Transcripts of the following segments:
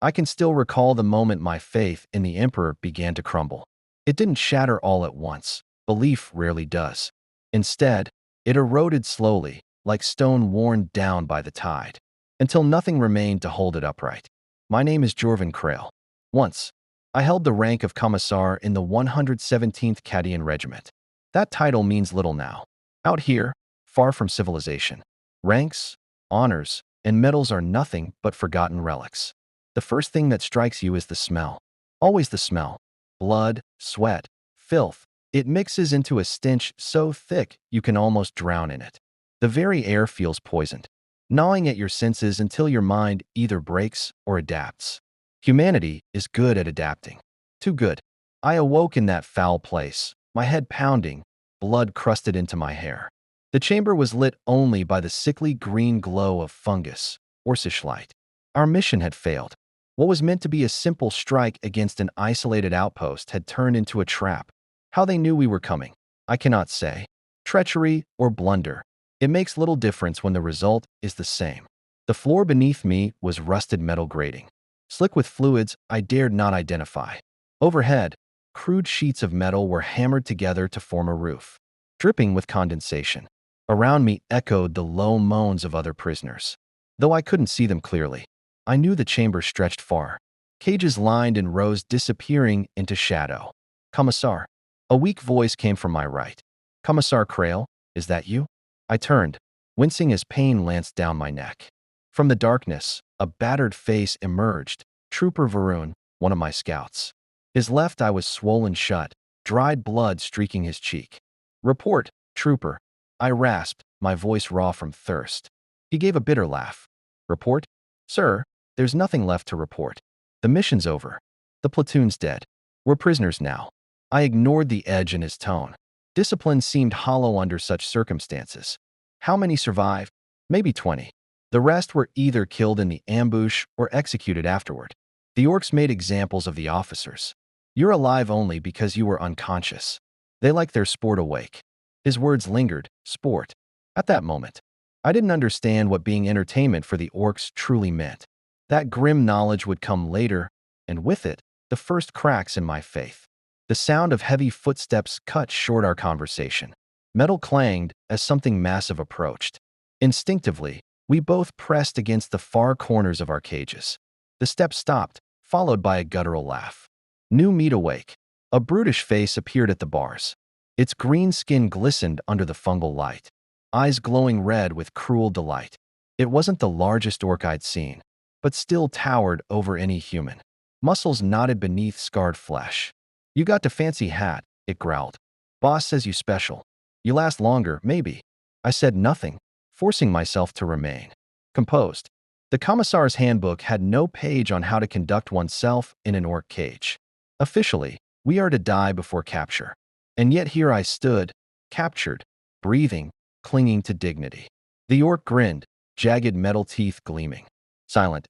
I can still recall the moment my faith in the Emperor began to crumble. It didn't shatter all at once. Belief rarely does. Instead, it eroded slowly, like stone worn down by the tide, until nothing remained to hold it upright. My name is Jorvan Krail. Once, I held the rank of Commissar in the 117th Cadian Regiment. That title means little now. Out here, far from civilization, ranks, honors, and medals are nothing but forgotten relics. The first thing that strikes you is the smell. Always the smell. Blood, sweat, filth. It mixes into a stench so thick you can almost drown in it. The very air feels poisoned, gnawing at your senses until your mind either breaks or adapts. Humanity is good at adapting. Too good. I awoke in that foul place, my head pounding, blood crusted into my hair. The chamber was lit only by the sickly green glow of fungus, or light. Our mission had failed. What was meant to be a simple strike against an isolated outpost had turned into a trap. How they knew we were coming, I cannot say. Treachery or blunder. It makes little difference when the result is the same. The floor beneath me was rusted metal grating, slick with fluids I dared not identify. Overhead, crude sheets of metal were hammered together to form a roof, dripping with condensation. Around me echoed the low moans of other prisoners. Though I couldn't see them clearly, I knew the chamber stretched far. Cages lined in rows disappearing into shadow. Commissar. A weak voice came from my right. Commissar Krail, is that you? I turned, wincing as pain lanced down my neck. From the darkness, a battered face emerged. Trooper Varun, one of my scouts. His left eye was swollen shut, dried blood streaking his cheek. Report, Trooper. I rasped, my voice raw from thirst. He gave a bitter laugh. Report? Sir, there's nothing left to report. The mission's over. The platoon's dead. We're prisoners now. I ignored the edge in his tone. Discipline seemed hollow under such circumstances. How many survived? Maybe 20. The rest were either killed in the ambush or executed afterward. The orcs made examples of the officers. You're alive only because you were unconscious. They like their sport awake. His words lingered, sport. At that moment, I didn't understand what being entertainment for the orcs truly meant. That grim knowledge would come later, and with it, the first cracks in my faith. The sound of heavy footsteps cut short our conversation. Metal clanged as something massive approached. Instinctively, we both pressed against the far corners of our cages. The steps stopped, followed by a guttural laugh. New meat awake. A brutish face appeared at the bars. Its green skin glistened under the fungal light, eyes glowing red with cruel delight. It wasn't the largest orc I'd seen, but still towered over any human. Muscles knotted beneath scarred flesh. You got the fancy hat, it growled. Boss says you special. You last longer, maybe. I said nothing, forcing myself to remain composed. The Commissar's handbook had no page on how to conduct oneself in an orc cage. Officially, we are to die before capture. And yet here I stood, captured, breathing, clinging to dignity. The orc grinned, jagged metal teeth gleaming. Silent,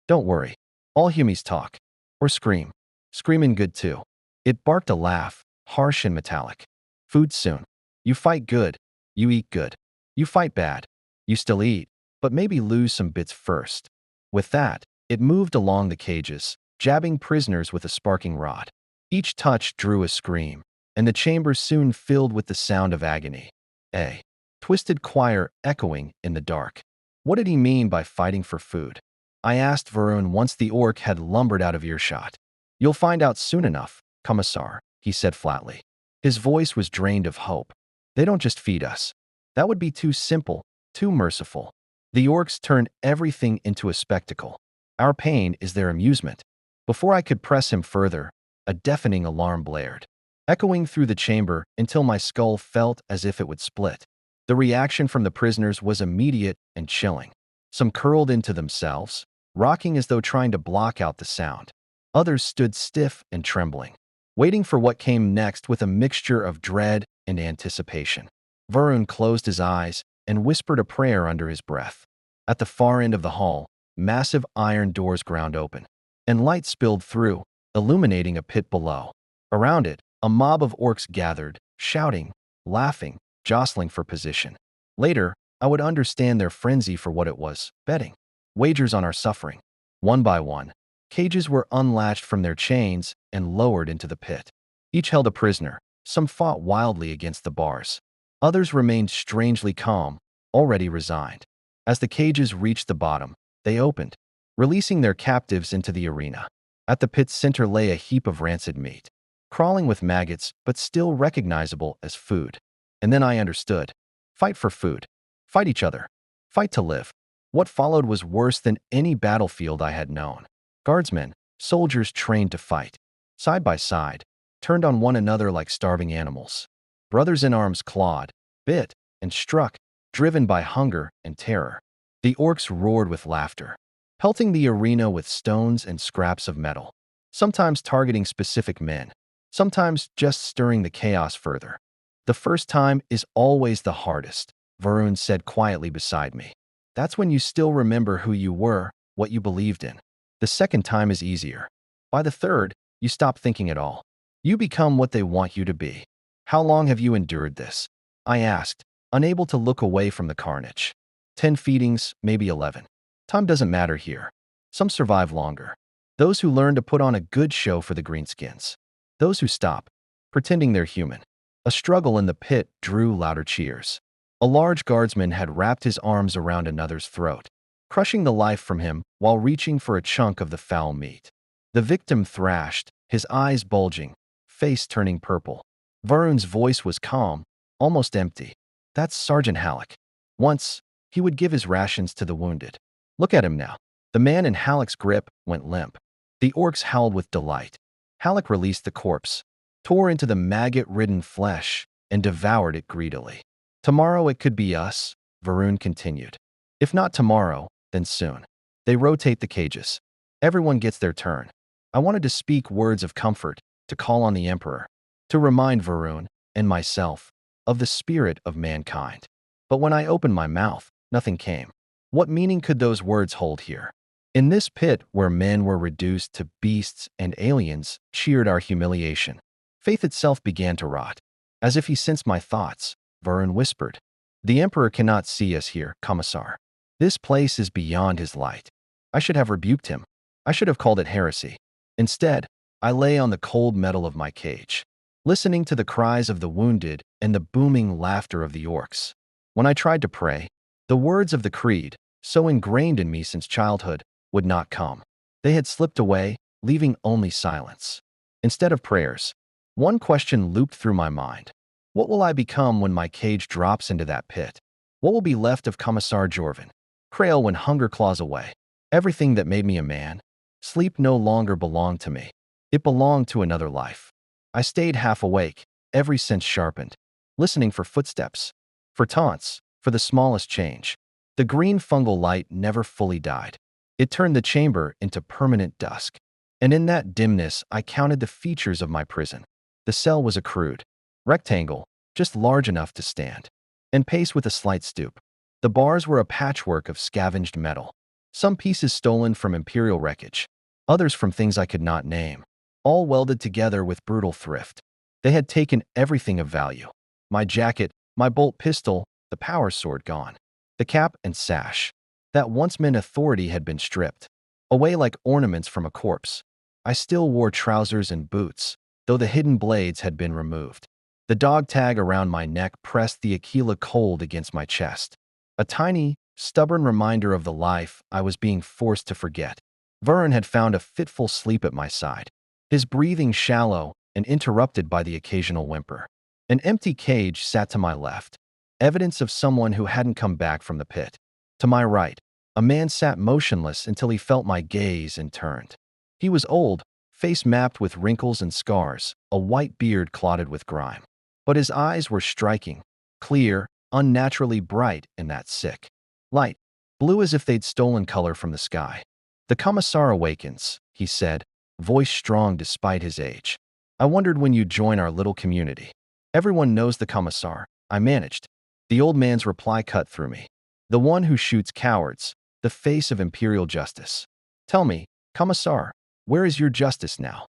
don't worry. All humies talk. Or scream. Screaming good too. It barked a laugh, harsh and metallic. Food soon. You fight good. You eat good. You fight bad. You still eat, but maybe lose some bits first. With that, it moved along the cages, jabbing prisoners with a sparking rod. Each touch drew a scream, and the chamber soon filled with the sound of agony. A twisted choir echoing in the dark. What did he mean by fighting for food? I asked Varun once the orc had lumbered out of earshot. You'll find out soon enough, Commissar, he said flatly. His voice was drained of hope. They don't just feed us. That would be too simple, too merciful. The orcs turn everything into a spectacle. Our pain is their amusement. Before I could press him further, a deafening alarm blared, echoing through the chamber until my skull felt as if it would split. The reaction from the prisoners was immediate and chilling. Some curled into themselves, rocking as though trying to block out the sound. Others stood stiff and trembling, waiting for what came next with a mixture of dread and anticipation. Varun closed his eyes and whispered a prayer under his breath. At the far end of the hall, massive iron doors ground open, and light spilled through, illuminating a pit below. Around it, a mob of orcs gathered, shouting, laughing, jostling for position. Later, I would understand their frenzy for what it was, betting. Wagers on our suffering. One by one, Cages were unlatched from their chains and lowered into the pit. Each held a prisoner. Some fought wildly against the bars. Others remained strangely calm, already resigned. As the cages reached the bottom, they opened, releasing their captives into the arena. At the pit's center lay a heap of rancid meat, crawling with maggots but still recognizable as food. And then I understood. Fight for food. Fight each other. Fight to live. What followed was worse than any battlefield I had known. Guardsmen, soldiers trained to fight, side by side, turned on one another like starving animals. Brothers in arms clawed, bit, and struck, driven by hunger and terror. The orcs roared with laughter, pelting the arena with stones and scraps of metal, sometimes targeting specific men, sometimes just stirring the chaos further. The first time is always the hardest, Varun said quietly beside me. That's when you still remember who you were, what you believed in. The second time is easier. By the third, you stop thinking at all. You become what they want you to be. How long have you endured this? I asked, unable to look away from the carnage. 10 feedings, maybe 11. Time doesn't matter here. Some survive longer. Those who learn to put on a good show for the greenskins. Those who stop, pretending they're human. A struggle in the pit drew louder cheers. A large guardsman had wrapped his arms around another's throat, crushing the life from him while reaching for a chunk of the foul meat. The victim thrashed, his eyes bulging, face turning purple. Varun's voice was calm, almost empty. That's Sergeant Halleck. Once, he would give his rations to the wounded. Look at him now. The man in Halleck's grip went limp. The orcs howled with delight. Halleck released the corpse, tore into the maggot-ridden flesh, and devoured it greedily. Tomorrow it could be us, Varun continued. If not tomorrow, then soon. They rotate the cages. Everyone gets their turn. I wanted to speak words of comfort, to call on the Emperor, to remind Varun, and myself, of the spirit of mankind. But when I opened my mouth, nothing came. What meaning could those words hold here? In this pit where men were reduced to beasts and aliens cheered our humiliation, faith itself began to rot. As if he sensed my thoughts, Varun whispered, "The Emperor cannot see us here, Commissar. This place is beyond his light." I should have rebuked him. I should have called it heresy. Instead, I lay on the cold metal of my cage, listening to the cries of the wounded and the booming laughter of the orcs. When I tried to pray, the words of the creed, so ingrained in me since childhood, would not come. They had slipped away, leaving only silence. Instead of prayers, one question looped through my mind. What will I become when my cage drops into that pit? What will be left of Commissar Jorvin? Krail when hunger claws away. Everything that made me a man. Sleep no longer belonged to me. It belonged to another life. I stayed half awake, every sense sharpened, listening for footsteps, for taunts, for the smallest change. The green fungal light never fully died. It turned the chamber into permanent dusk. And in that dimness, I counted the features of my prison. The cell was a crude rectangle, just large enough to stand, and pace with a slight stoop. The bars were a patchwork of scavenged metal, some pieces stolen from Imperial wreckage, others from things I could not name, all welded together with brutal thrift. They had taken everything of value. My jacket, my bolt pistol, the power sword gone. The cap and sash, that once meant authority, had been stripped, away like ornaments from a corpse. I still wore trousers and boots, though the hidden blades had been removed. The dog tag around my neck pressed the Aquila cold against my chest, a tiny, stubborn reminder of the life I was being forced to forget. Varun had found a fitful sleep at my side, his breathing shallow and interrupted by the occasional whimper. An empty cage sat to my left, evidence of someone who hadn't come back from the pit. To my right, a man sat motionless until he felt my gaze and turned. He was old, face mapped with wrinkles and scars, a white beard clotted with grime. But his eyes were striking, clear, unnaturally bright in that sick light, blue as if they'd stolen color from the sky. "The Commissar awakens," he said, voice strong despite his age. "I wondered when you'd join our little community." "Everyone knows the Commissar," I managed. The old man's reply cut through me. "The one who shoots cowards, the face of Imperial justice. Tell me, Commissar, where is your justice now?"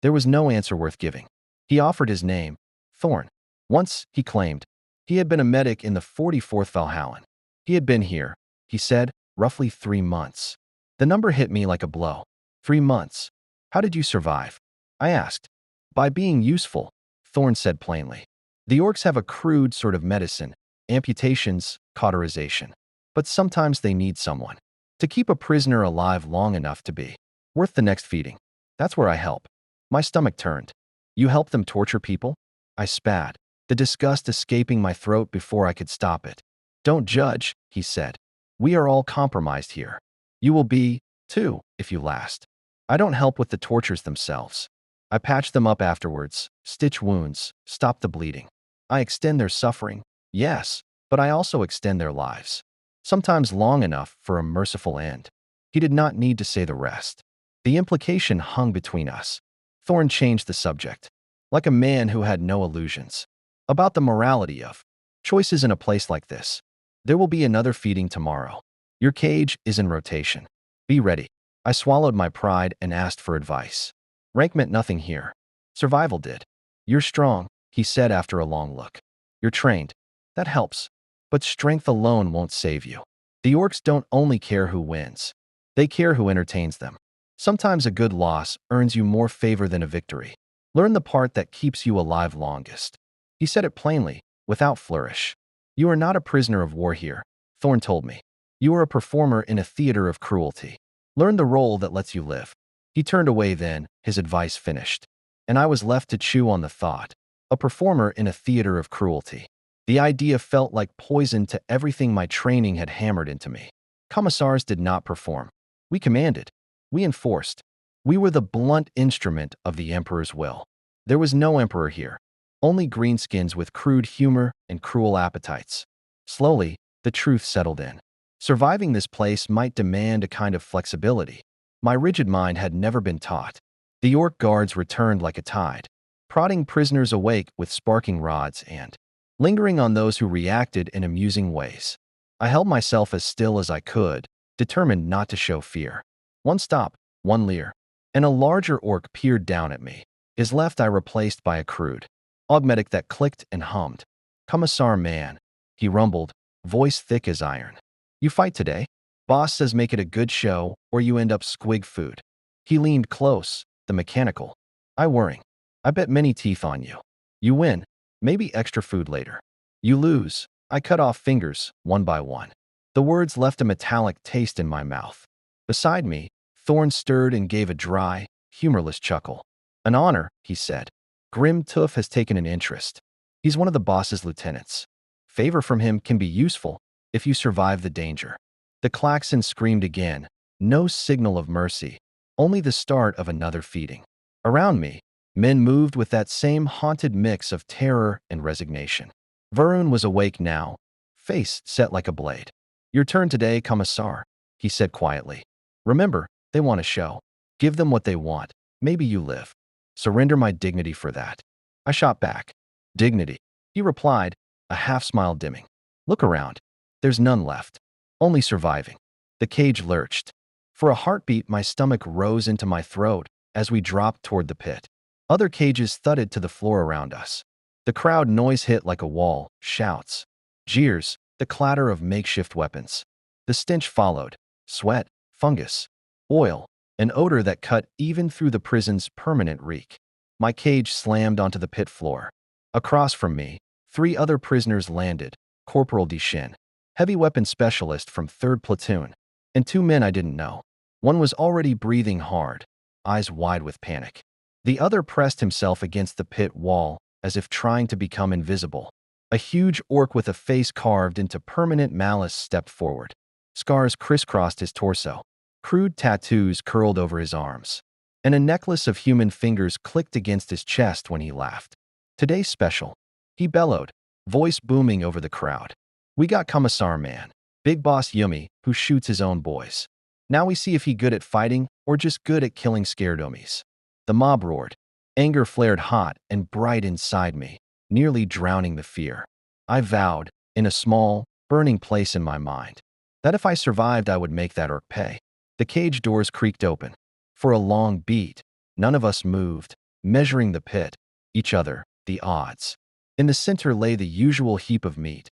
There was no answer worth giving. He offered his name, Thorn. Once, he claimed, he had been a medic in the 44th Valhallan. He had been here, he said, roughly 3 months. The number hit me like a blow. 3 months. How did you survive? I asked. By being useful, Thorn said plainly. The orcs have a crude sort of medicine, amputations, cauterization. But sometimes they need someone to keep a prisoner alive long enough to be worth the next feeding. That's where I help. My stomach turned. You help them torture people? I spat, the disgust escaping my throat before I could stop it. Don't judge, he said. We are all compromised here. You will be, too, if you last. I don't help with the tortures themselves. I patch them up afterwards, stitch wounds, stop the bleeding. I extend their suffering, yes, but I also extend their lives. Sometimes long enough for a merciful end. He did not need to say the rest. The implication hung between us. Thorn changed the subject, like a man who had no illusions. About the morality of choices in a place like this. There will be another feeding tomorrow. Your cage is in rotation. Be ready. I swallowed my pride and asked for advice. Rank meant nothing here. Survival did. You're strong, he said after a long look. You're trained. That helps. But strength alone won't save you. The orcs don't only care who wins. They care who entertains them. Sometimes a good loss earns you more favor than a victory. Learn the part that keeps you alive longest. He said it plainly, without flourish. You are not a prisoner of war here, Thorn told me. You are a performer in a theater of cruelty. Learn the role that lets you live. He turned away then, his advice finished. And I was left to chew on the thought. A performer in a theater of cruelty. The idea felt like poison to everything my training had hammered into me. Commissars did not perform. We commanded. We enforced. We were the blunt instrument of the Emperor's will. There was no Emperor here. Only greenskins with crude humor and cruel appetites. Slowly, the truth settled in. Surviving this place might demand a kind of flexibility my rigid mind had never been taught. The orc guards returned like a tide, prodding prisoners awake with sparking rods and lingering on those who reacted in amusing ways. I held myself as still as I could, determined not to show fear. One stop, one leer, and a larger orc peered down at me. His left eye replaced by a crude augmetic that clicked and hummed. Commissar man, he rumbled, voice thick as iron. You fight today? Boss says make it a good show or you end up squig food. He leaned close, the mechanical. I worrying. I bet many teeth on you. You win, maybe extra food later. You lose. I cut off fingers, one by one. The words left a metallic taste in my mouth. Beside me, Thorn stirred and gave a dry, humorless chuckle. An honor, he said. Grim Tooth has taken an interest. He's one of the boss's lieutenants. Favor from him can be useful if you survive the danger. The klaxon screamed again, no signal of mercy, only the start of another feeding. Around me, men moved with that same haunted mix of terror and resignation. Varun was awake now, face set like a blade. Your turn today, Commissar, he said quietly. Remember, they want a show. Give them what they want. Maybe you live. Surrender my dignity for that. I shot back. Dignity, he replied, a half-smile dimming. Look around. There's none left. Only surviving. The cage lurched. For a heartbeat, my stomach rose into my throat as we dropped toward the pit. Other cages thudded to the floor around us. The crowd noise hit like a wall, shouts, jeers, the clatter of makeshift weapons. The stench followed. Sweat, fungus, oil, an odor that cut even through the prison's permanent reek. My cage slammed onto the pit floor. Across from me, 3 other prisoners landed, Corporal Deshin, heavy weapon specialist from 3rd Platoon, and 2 men I didn't know. One was already breathing hard, eyes wide with panic. The other pressed himself against the pit wall as if trying to become invisible. A huge orc with a face carved into permanent malice stepped forward. Scars crisscrossed his torso. Crude tattoos curled over his arms. And a necklace of human fingers clicked against his chest when he laughed. Today's special, he bellowed, voice booming over the crowd. We got Commissar Man, Big Boss Yumi, who shoots his own boys. Now we see if he good at fighting or just good at killing scared dummies. The mob roared. Anger flared hot and bright inside me, nearly drowning the fear. I vowed, in a small, burning place in my mind, that if I survived I would make that orc pay. The cage doors creaked open. For a long beat, none of us moved, measuring the pit, each other, the odds. In the center lay the usual heap of meat,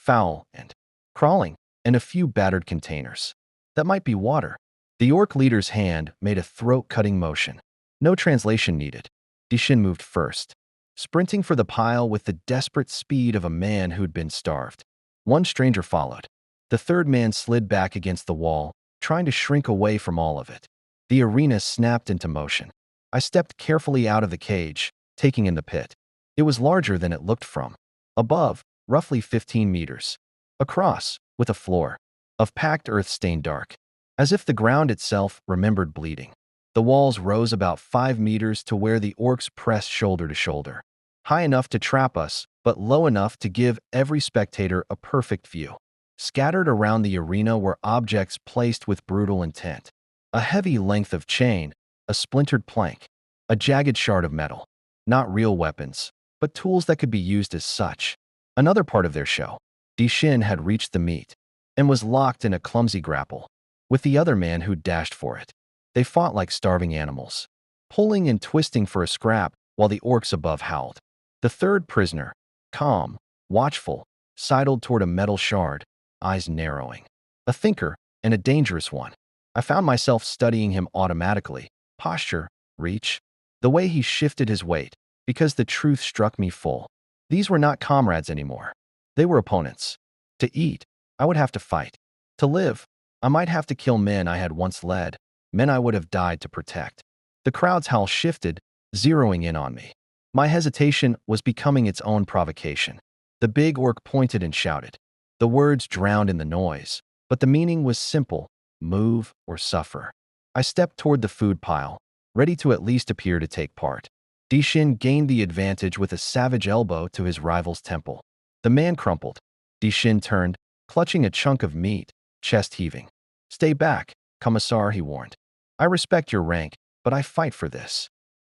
foul and crawling, and a few battered containers. That might be water. The orc leader's hand made a throat-cutting motion. No translation needed. Dishin moved first, sprinting for the pile with the desperate speed of a man who'd been starved. One stranger followed. The third man slid back against the wall, trying to shrink away from all of it. The arena snapped into motion. I stepped carefully out of the cage, taking in the pit. It was larger than it looked from. Above, roughly 15 meters. Across, with a floor of packed earth stained dark, as if the ground itself remembered bleeding. The walls rose about 5 meters to where the orcs pressed shoulder to shoulder. High enough to trap us, but low enough to give every spectator a perfect view. Scattered around the arena were objects placed with brutal intent. A heavy length of chain, a splintered plank, a jagged shard of metal. Not real weapons, but tools that could be used as such. Another part of their show. Dishin had reached the meat and was locked in a clumsy grapple with the other man who dashed for it. They fought like starving animals, pulling and twisting for a scrap while the orcs above howled. The third prisoner, calm, watchful, sidled toward a metal shard, eyes narrowing. A thinker, and a dangerous one. I found myself studying him automatically. Posture, reach, the way he shifted his weight, because the truth struck me full. These were not comrades anymore. They were opponents. To eat, I would have to fight. To live, I might have to kill men I had once led, men I would have died to protect. The crowd's howl shifted, zeroing in on me. My hesitation was becoming its own provocation. The big orc pointed and shouted. The words drowned in the noise, but the meaning was simple: move or suffer. I stepped toward the food pile, ready to at least appear to take part. Dishin gained the advantage with a savage elbow to his rival's temple. The man crumpled. Dishin turned, clutching a chunk of meat, chest heaving. "Stay back, Commissar," he warned. "I respect your rank, but I fight for this."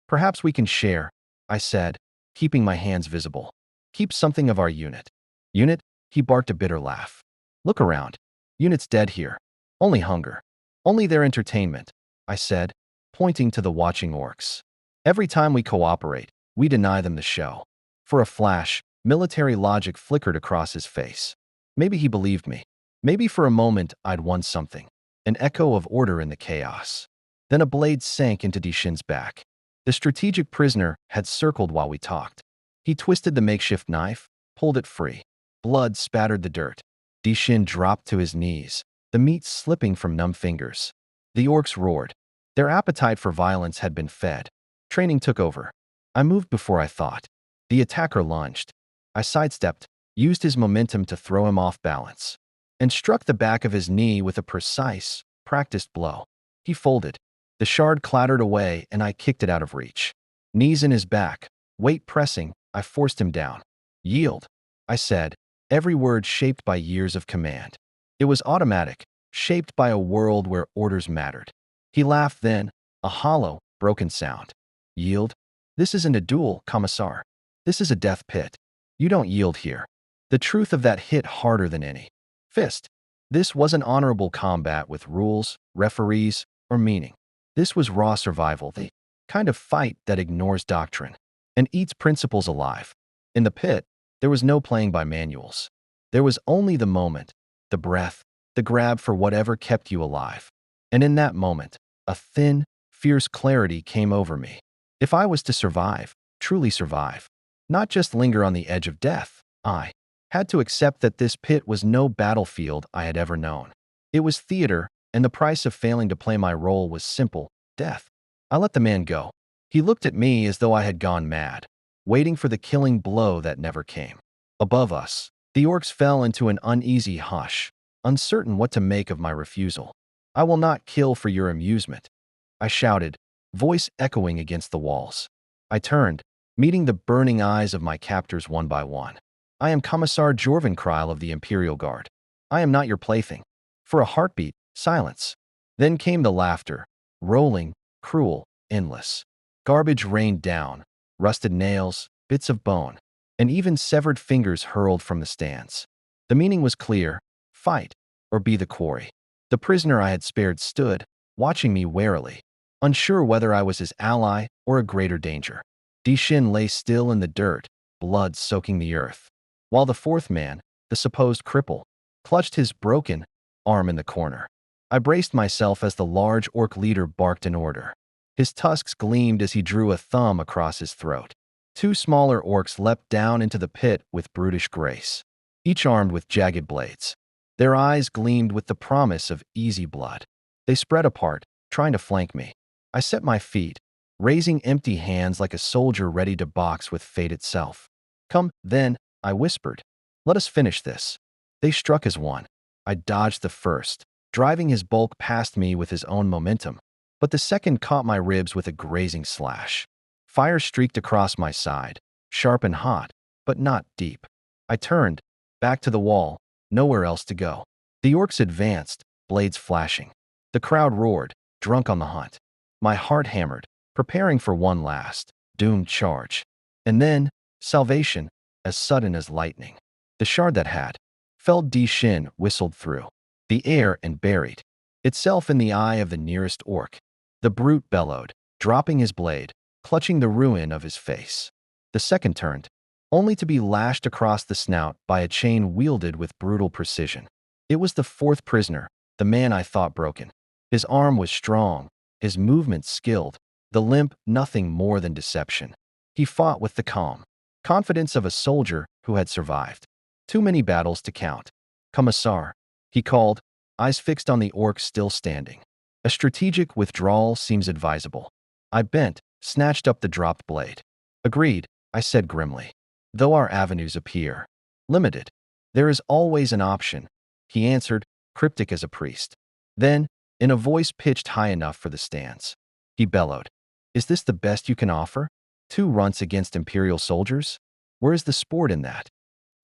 "Perhaps we can share," I said, keeping my hands visible. "Keep something of our unit." "Unit?" He barked a bitter laugh. "Look around. Unit's dead here. Only hunger. Only their entertainment," I said, pointing to the watching orcs. "Every time we cooperate, we deny them the show." For a flash, military logic flickered across his face. Maybe he believed me. Maybe for a moment I'd won something. An echo of order in the chaos. Then a blade sank into Dishin's back. The strategic prisoner had circled while we talked. He twisted the makeshift knife, pulled it free. Blood spattered the dirt. Dishin dropped to his knees, the meat slipping from numb fingers. The orcs roared. Their appetite for violence had been fed. Training took over. I moved before I thought. The attacker lunged. I sidestepped, used his momentum to throw him off balance, and struck the back of his knee with a precise, practiced blow. He folded. The shard clattered away, and I kicked it out of reach. Knees in his back, weight pressing, I forced him down. "Yield," I said, every word shaped by years of command. It was automatic, shaped by a world where orders mattered. He laughed then, a hollow, broken sound. "Yield? This isn't a duel, Commissar. This is a death pit. You don't yield here." The truth of that hit harder than any fist. This wasn't honorable combat with rules, referees, or meaning. This was raw survival, the kind of fight that ignores doctrine and eats principles alive. In the pit, there was no playing by manuals. There was only the moment, the breath, the grab for whatever kept you alive. And in that moment, a thin, fierce clarity came over me. If I was to survive, truly survive, not just linger on the edge of death, I had to accept that this pit was no battlefield I had ever known. It was theater, and the price of failing to play my role was simple: death. I let the man go. He looked at me as though I had gone mad, waiting for the killing blow that never came. Above us, the orcs fell into an uneasy hush, uncertain what to make of my refusal. "I will not kill for your amusement," I shouted, voice echoing against the walls. I turned, meeting the burning eyes of my captors one by one. "I am Commissar Jorvenkrile of the Imperial Guard. I am not your plaything." For a heartbeat, silence. Then came the laughter, rolling, cruel, endless. Garbage rained down, rusted nails, bits of bone, and even severed fingers hurled from the stands. The meaning was clear: fight, or be the quarry. The prisoner I had spared stood, watching me warily, unsure whether I was his ally or a greater danger. Dishin lay still in the dirt, blood soaking the earth, while the fourth man, the supposed cripple, clutched his broken arm in the corner. I braced myself as the large orc leader barked an order. His tusks gleamed as he drew a thumb across his throat. Two smaller orcs leapt down into the pit with brutish grace, each armed with jagged blades. Their eyes gleamed with the promise of easy blood. They spread apart, trying to flank me. I set my feet, raising empty hands like a soldier ready to box with fate itself. "Come, then," I whispered. "Let us finish this." They struck as one. I dodged the first, driving his bulk past me with his own momentum, but the second caught my ribs with a grazing slash. Fire streaked across my side, sharp and hot, but not deep. I turned, back to the wall, nowhere else to go. The orcs advanced, blades flashing. The crowd roared, drunk on the hunt. My heart hammered, preparing for one last, doomed charge. And then, salvation, as sudden as lightning. The shard that had felled Di Shin whistled through the air and buried itself in the eye of the nearest orc. The brute bellowed, dropping his blade, clutching the ruin of his face. The second turned, only to be lashed across the snout by a chain wielded with brutal precision. It was the fourth prisoner, the man I thought broken. His arm was strong, his movements skilled, the limp nothing more than deception. He fought with the calm confidence of a soldier who had survived too many battles to count. "Commissar," he called, eyes fixed on the orc still standing. "A strategic withdrawal seems advisable." I bent, snatched up the dropped blade. "Agreed," I said grimly. "Though our avenues appear limited, there is always an option," he answered, cryptic as a priest. Then, in a voice pitched high enough for the stands, he bellowed, "Is this the best you can offer? 2 runts against Imperial soldiers? Where is the sport in that?"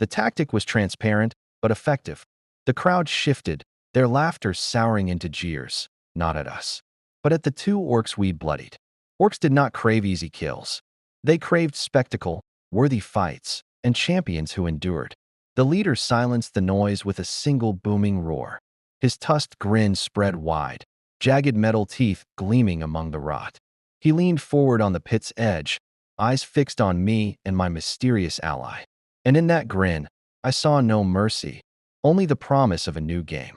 The tactic was transparent, but effective. The crowd shifted, their laughter souring into jeers, not at us, but at the 2 orcs we'd bloodied. Orcs did not crave easy kills. They craved spectacle, worthy fights, and champions who endured. The leader silenced the noise with a single booming roar. His tusked grin spread wide, jagged metal teeth gleaming among the rot. He leaned forward on the pit's edge, eyes fixed on me and my mysterious ally. And in that grin, I saw no mercy, only the promise of a new game.